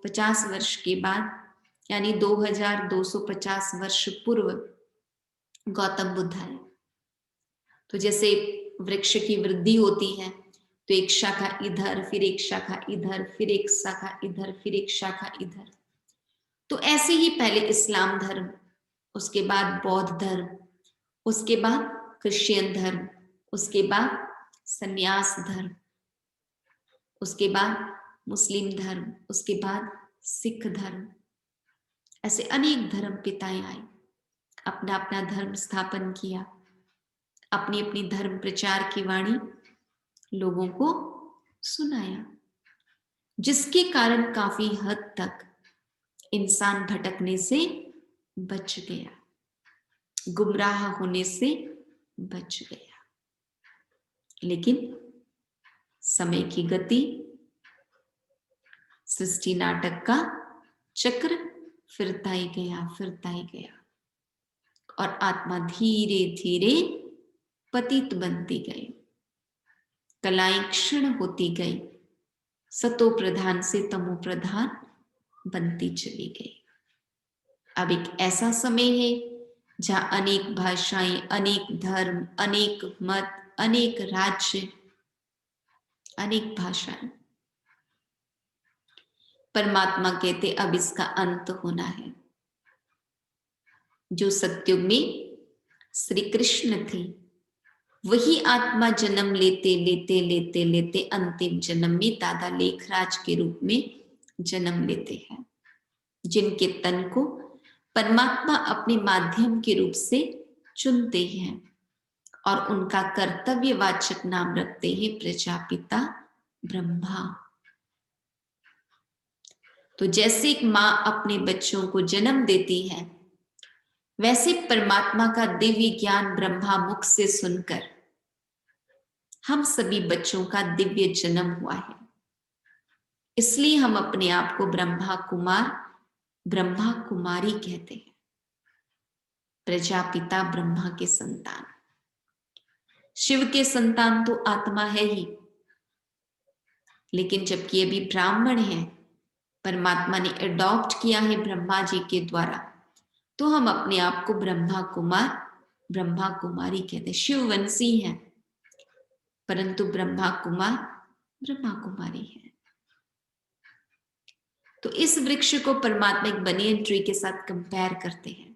50 वर्ष के बाद, यानी 2250 वर्ष पूर्व गौतम बुद्ध आए। तो जैसे वृक्ष की वृद्धि होती है तो एक शाखा इधर, फिर एक शाखा इधर, फिर एक शाखा इधर, फिर एक शाखा इधर। तो ऐसे ही पहले इस्लाम धर्म, उसके बाद बौद्ध धर्म, उसके बाद क्रिश्चियन धर्म, उसके बाद संन्यास धर्म, उसके बाद मुस्लिम धर्म, उसके बाद सिख धर्म। ऐसे अनेक धर्म पिताएं आए, अपना अपना धर्म स्थापन किया, अपनी अपनी धर्म प्रचार की वाणी लोगों को सुनाया, जिसके कारण काफी हद तक इंसान भटकने से बच गया, गुमराह होने से बच गया। लेकिन समय की गति, सृष्टि नाटक का चक्र फिरता ही गया, फिरता ही गया, और आत्मा धीरे धीरे पतित बनती गई, कलाएं क्षीण होती गई, सतो प्रधान से तमो प्रधान बनती चली गई। अब एक ऐसा समय है जहां अनेक भाषाएं, अनेक धर्म, अनेक मत, अनेक राज्य, अनेक भाषाएं। परमात्मा कहते अब इसका अंत होना है। जो सत्युग में श्री कृष्ण थे, वही आत्मा जन्म लेते लेते लेते लेते अंतिम जन्म में दादा लेखराज के रूप में जन्म लेते हैं, जिनके तन को परमात्मा अपने माध्यम के रूप से चुनते हैं और उनका कर्तव्यवाचक नाम रखते हैं प्रजापिता ब्रह्मा। तो जैसे एक माँ अपने बच्चों को जन्म देती है, वैसे परमात्मा का दिव्य ज्ञान ब्रह्मा मुख से सुनकर हम सभी बच्चों का दिव्य जन्म हुआ है। इसलिए हम अपने आप को ब्रह्मा कुमार, ब्रह्मा कुमारी कहते हैं, प्रजापिता ब्रह्मा के संतान। शिव के संतान तो आत्मा है ही, लेकिन जबकि अभी ब्राह्मण है, परमात्मा ने अडॉप्ट किया है ब्रह्मा जी के द्वारा, तो हम अपने आप को ब्रह्मा कुमार, ब्रह्मा कुमारी कहते हैं। शिववंशी हैं, परंतु ब्रह्मा कुमार, ब्रह्मा कुमारी है। तो इस वृक्ष को परमात्मा एक बनियन ट्री के साथ कंपेयर करते हैं।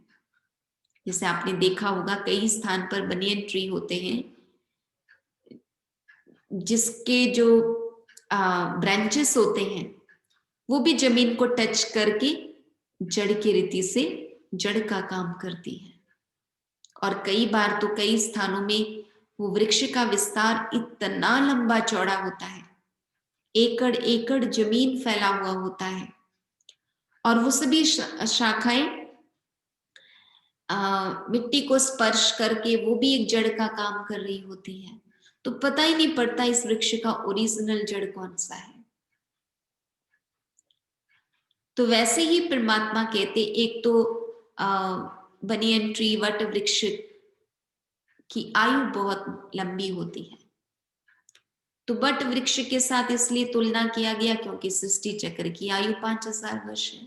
जैसे आपने देखा होगा कई स्थान पर बनियन ट्री होते हैं, जिसके जो ब्रांचेस होते हैं वो भी जमीन को टच करके जड़ की रीति से जड़ का काम करती है। और कई बार तो कई स्थानों में वो वृक्ष का विस्तार इतना लंबा चौड़ा होता है, एकड़ एकड़ जमीन फैला हुआ होता है, और वो सभी शाखाएं मिट्टी को स्पर्श करके वो भी एक जड़ का काम कर रही होती है। तो पता ही नहीं पड़ता इस वृक्ष का ओरिजिनल जड़ कौन सा है। तो वैसे ही परमात्मा कहते, एक तो बनियन ट्री, वट वृक्ष की आयु बहुत लंबी होती है। तो वट वृक्ष के साथ इसलिए तुलना किया गया क्योंकि सृष्टि चक्र की आयु 5000 वर्ष है,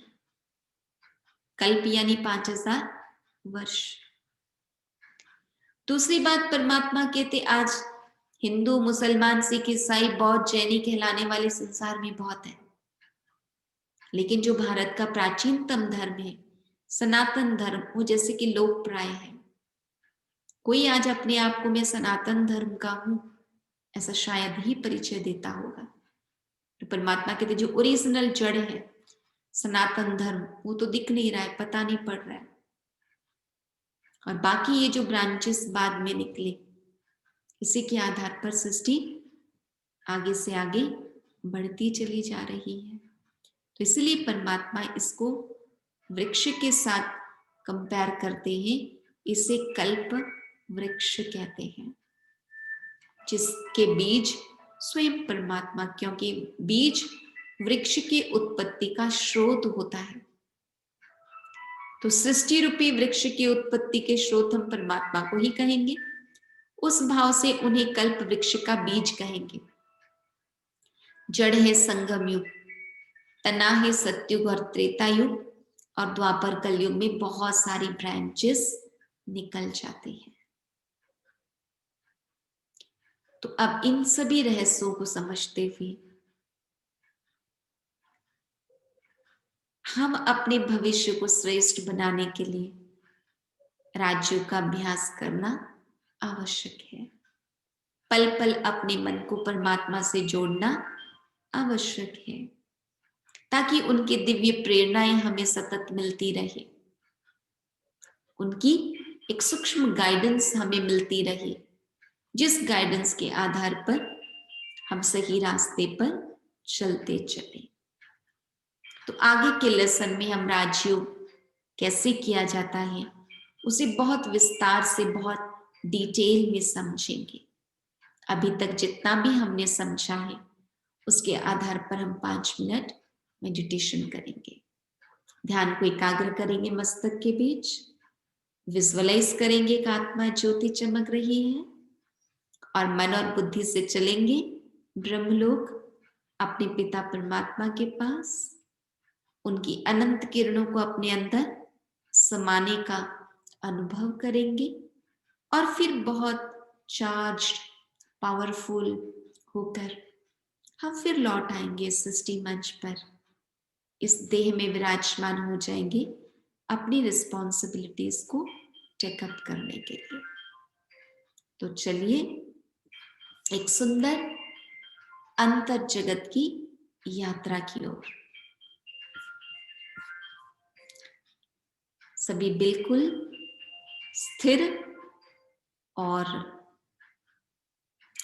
कल्प यानी 5000 वर्ष। दूसरी बात परमात्मा कहते, आज हिंदू, मुसलमान, सिख, ईसाई, बौद्ध, जैनी कहलाने वाले संसार में बहुत है, लेकिन जो भारत का प्राचीनतम धर्म है, सनातन धर्म, वो जैसे कि लोकप्राय है। कोई आज अपने आप को मैं सनातन धर्म का हूं ऐसा शायद ही परिचय देता होगा। तो परमात्मा कहते जो ओरिजिनल जड़ है सनातन धर्म, वो तो दिख नहीं रहा है, पता नहीं पड़ रहा है, और बाकी ये जो ब्रांचेस बाद में निकले, इसी के आधार पर सृष्टि आगे से आगे बढ़ती चली जा रही है। तो इसलिए परमात्मा इसको वृक्ष के साथ कंपेयर करते हैं, इसे कल्प वृक्ष कहते हैं, जिसके बीज स्वयं परमात्मा, क्योंकि बीज वृक्ष की उत्पत्ति का स्रोत होता है। तो सृष्टि रूपी वृक्ष की उत्पत्ति के स्रोत हम परमात्मा को ही कहेंगे, उस भाव से उन्हें कल्प वृक्ष का बीज कहेंगे। जड़ है संगम युग, तना है सत्युग और त्रेता युग, और द्वापर कलयुग में बहुत सारी ब्रांचेस निकल जाती हैं। तो अब इन सभी रहस्यों को समझते हुए हम अपने भविष्य को श्रेष्ठ बनाने के लिए राज्यों का अभ्यास करना आवश्यक है। पल पल अपने मन को परमात्मा से जोड़ना आवश्यक है, ताकि उनकी दिव्य प्रेरणाएं हमें सतत मिलती रहे, उनकी एक सूक्ष्म गाइडेंस हमें मिलती रहे, जिस गाइडेंस के आधार पर हम सही रास्ते पर चलते चले। तो आगे के लेसन में हम राजयोग कैसे किया जाता है उसे बहुत विस्तार से, बहुत डिटेल में समझेंगे। अभी तक जितना भी हमने समझा है उसके आधार पर हम 5 मिनट मेडिटेशन करेंगे। ध्यान को एकाग्र करेंगे मस्तक के बीच, विजुअलाइज करेंगे कि आत्मा ज्योति चमक रही है, और मन और बुद्धि से चलेंगे ब्रह्मलोक, अपने पिता परमात्मा के पास। उनकी अनंत किरणों को अपने अंदर समाने का अनुभव करेंगे, और फिर बहुत चार्ज्ड, पावरफुल होकर हम फिर लौट आएंगे सृष्टि मंच पर, इस देह में विराजमान हो जाएंगे अपनी रिस्पॉन्सिबिलिटीज को टेकअप करने के लिए। तो चलिए एक सुंदर अंतर जगत की यात्रा की ओर। सभी बिल्कुल स्थिर और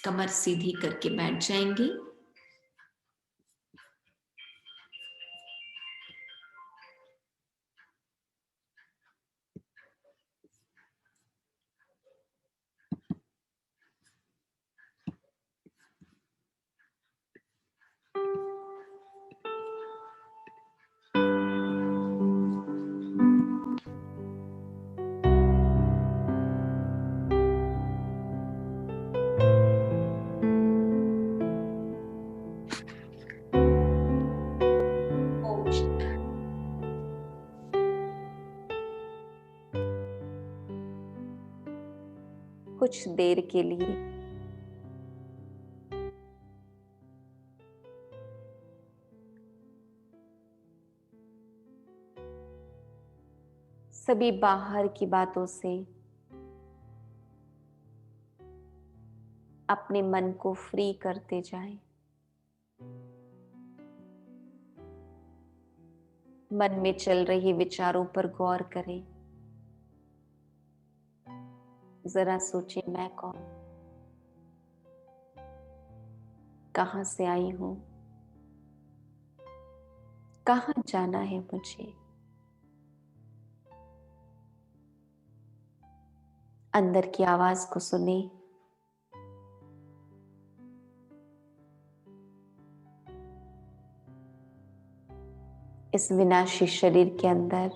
कमर सीधी करके बैठ जाएंगे। कुछ देर के लिए सभी बाहर की बातों से अपने मन को फ्री करते जाएं। मन में चल रही विचारों पर गौर करें। जरा सोचें, मैं कौन, कहां से आई हूं, कहां जाना है मुझे। अंदर की आवाज को सुने। इस विनाशी शरीर के अंदर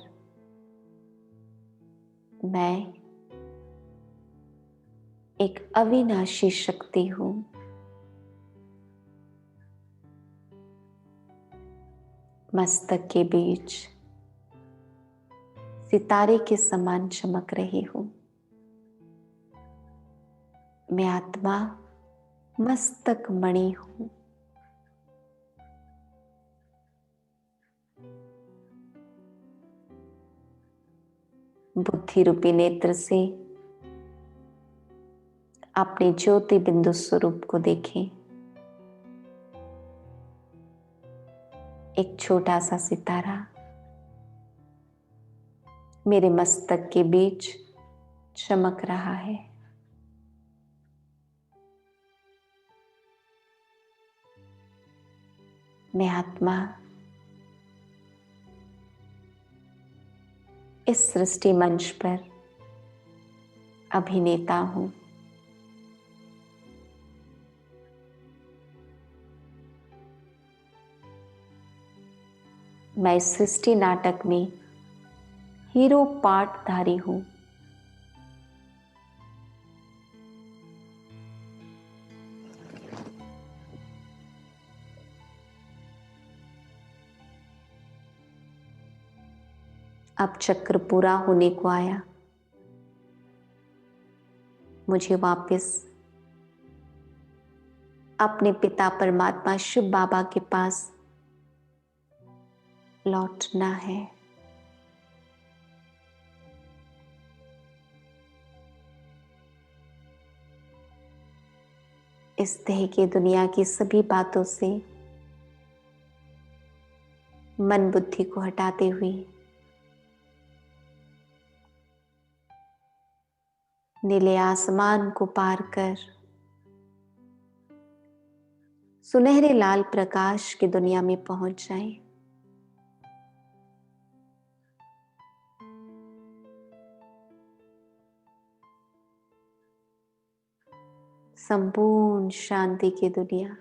मैं एक अविनाशी शक्ति हूं। मस्तक के बीच सितारे के समान चमक रही हूं। मैं आत्मा मस्तक मणि हूं। बुद्धि रूपी नेत्र से अपने ज्योति बिंदु स्वरूप को देखें। एक छोटा सा सितारा मेरे मस्तक के बीच चमक रहा है। मैं आत्मा इस सृष्टि मंच पर अभिनेता हूं। मैं इस सृष्टि नाटक में हीरो पार्टधारी हूं। अब चक्र पूरा होने को आया। मुझे वापस अपने पिता परमात्मा शिव बाबा के पास लौटना है। इस देह की दुनिया की सभी बातों से मन बुद्धि को हटाते हुए नीले आसमान को पार कर सुनहरे लाल प्रकाश की दुनिया में पहुंच जाएं। संपूर्ण शांति की दुनिया,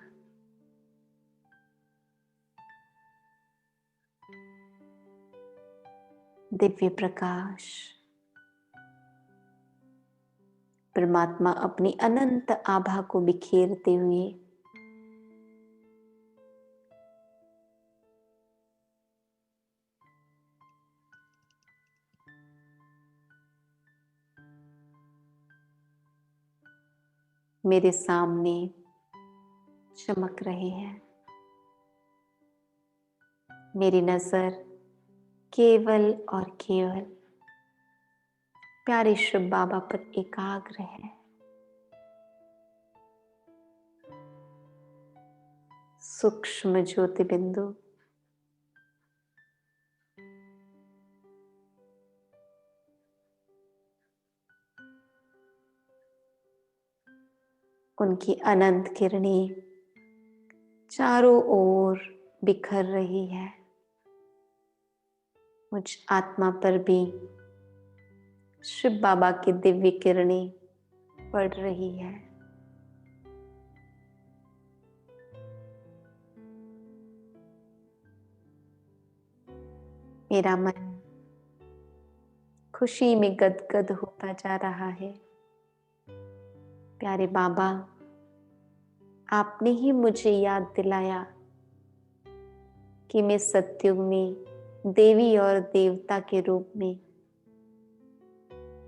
दिव्य प्रकाश। परमात्मा अपनी अनंत आभा को बिखेरते हुए मेरे सामने चमक रहे हैं। मेरी नजर केवल और केवल प्यारे शिव बाबा पर एकाग्र है। सूक्ष्म ज्योति बिंदु उनकी अनंत किरणें चारों ओर बिखर रही है। मुझ आत्मा पर भी शिव बाबा की दिव्य किरणें पड़ रही है। मेरा मन खुशी में गदगद होता जा रहा है। प्यारे बाबा, आपने ही मुझे याद दिलाया कि मैं सतयुग में देवी और देवता के रूप में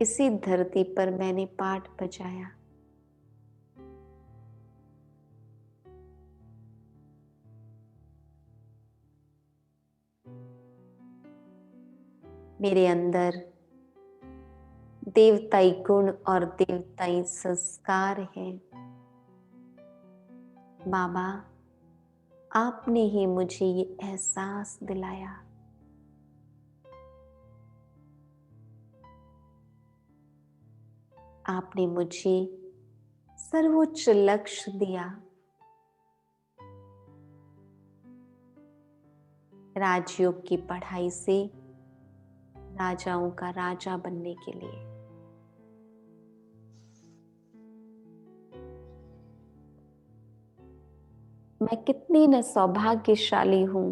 इसी धरती पर मैंने पाठ बजाया। मेरे अंदर देवताई गुण और देवताई संस्कार हैं। बाबा, आपने ही मुझे ये एहसास दिलाया। आपने मुझे सर्वोच्च लक्ष्य दिया, राजयोग की पढ़ाई से राजाओं का राजा बनने के लिए। मैं कितनी न सौभाग्यशाली हूं।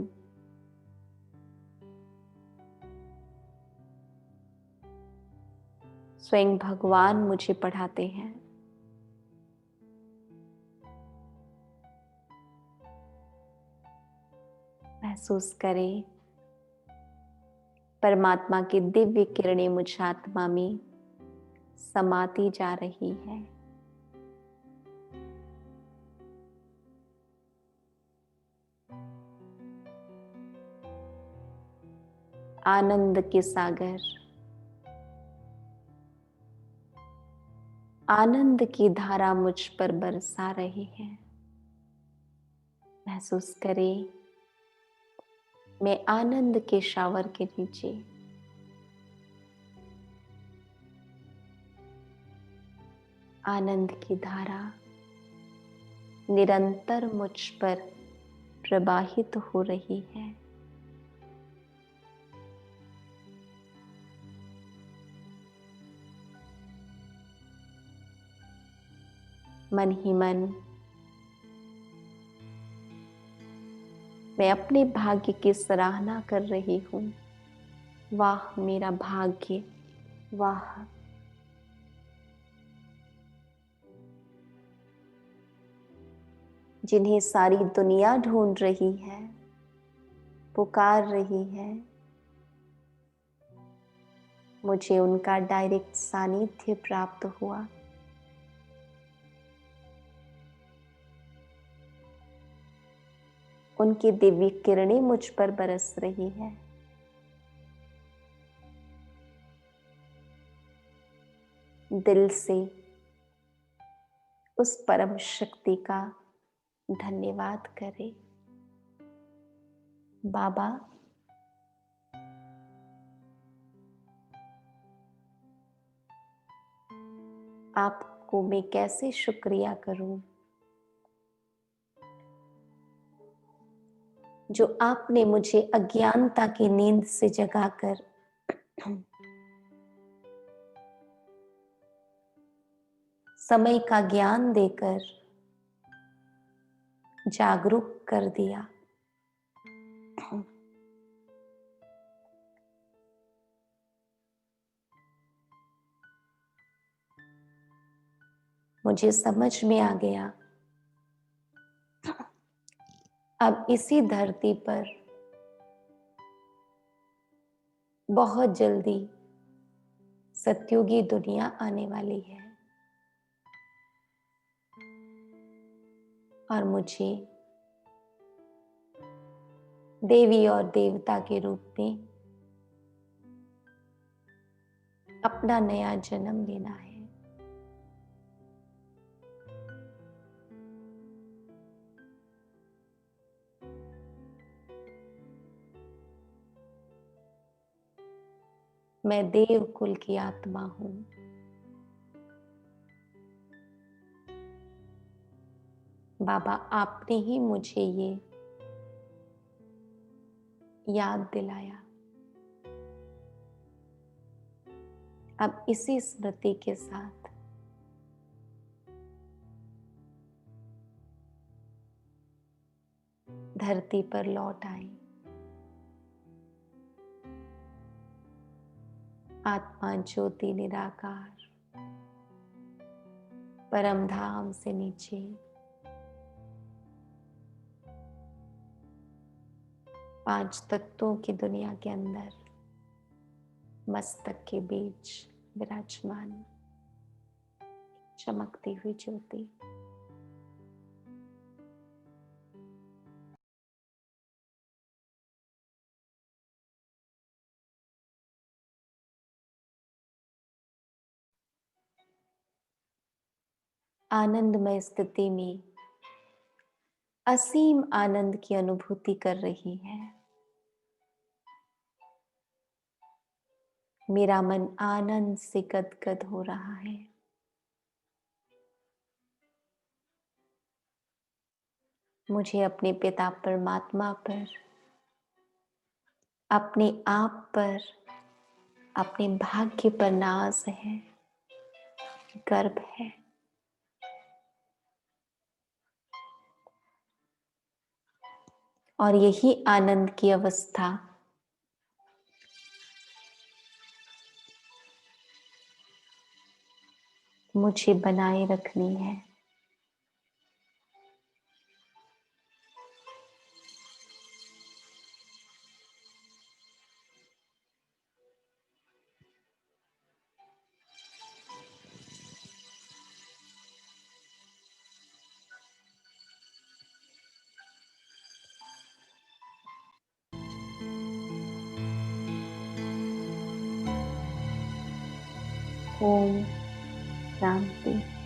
स्वयं भगवान मुझे पढ़ाते हैं। महसूस करें, परमात्मा की दिव्य किरणें मुझ आत्मा में समाती जा रही है। आनंद के सागर, आनंद की धारा मुझ पर बरसा रही है। महसूस करें, मैं आनंद के शावर के नीचे आनंद की धारा निरंतर मुझ पर प्रवाहित हो रही है। मन ही मन मैं अपने भाग्य की सराहना कर रही हूं। वाह मेरा भाग्य, वाह। जिन्हें सारी दुनिया ढूंढ रही है, पुकार रही है, मुझे उनका डायरेक्ट सानिध्य प्राप्त हुआ। उनकी दिव्य किरणें मुझ पर बरस रही हैं। दिल से उस परम शक्ति का धन्यवाद करें। बाबा, आपको मैं कैसे शुक्रिया करूं, जो आपने मुझे अज्ञानता की नींद से जगाकर समय का ज्ञान देकर जागरूक कर दिया। मुझे समझ में आ गया, अब इसी धरती पर बहुत जल्दी सत्युगी दुनिया आने वाली है और मुझे देवी और देवता के रूप में अपना नया जन्म लेना है। मैं देव कुल की आत्मा हूं। बाबा, आपने ही मुझे ये याद दिलाया। अब इसी स्मृति के साथ धरती पर लौट आए। आत्मा ज्योति निराकार परम धाम से नीचे पांच तत्वों की दुनिया के अंदर मस्तक के बीच विराजमान चमकती हुई ज्योति। आनंदमय स्थिति में असीम आनंद की अनुभूति कर रही है। मेरा मन आनंद से गदगद हो रहा है। मुझे अपने पिता परमात्मा पर, अपने आप पर, अपने भाग्य पर नाज है, गर्व है। और यही आनंद की अवस्था मुझे बनाए रखनी है। ओम शांति।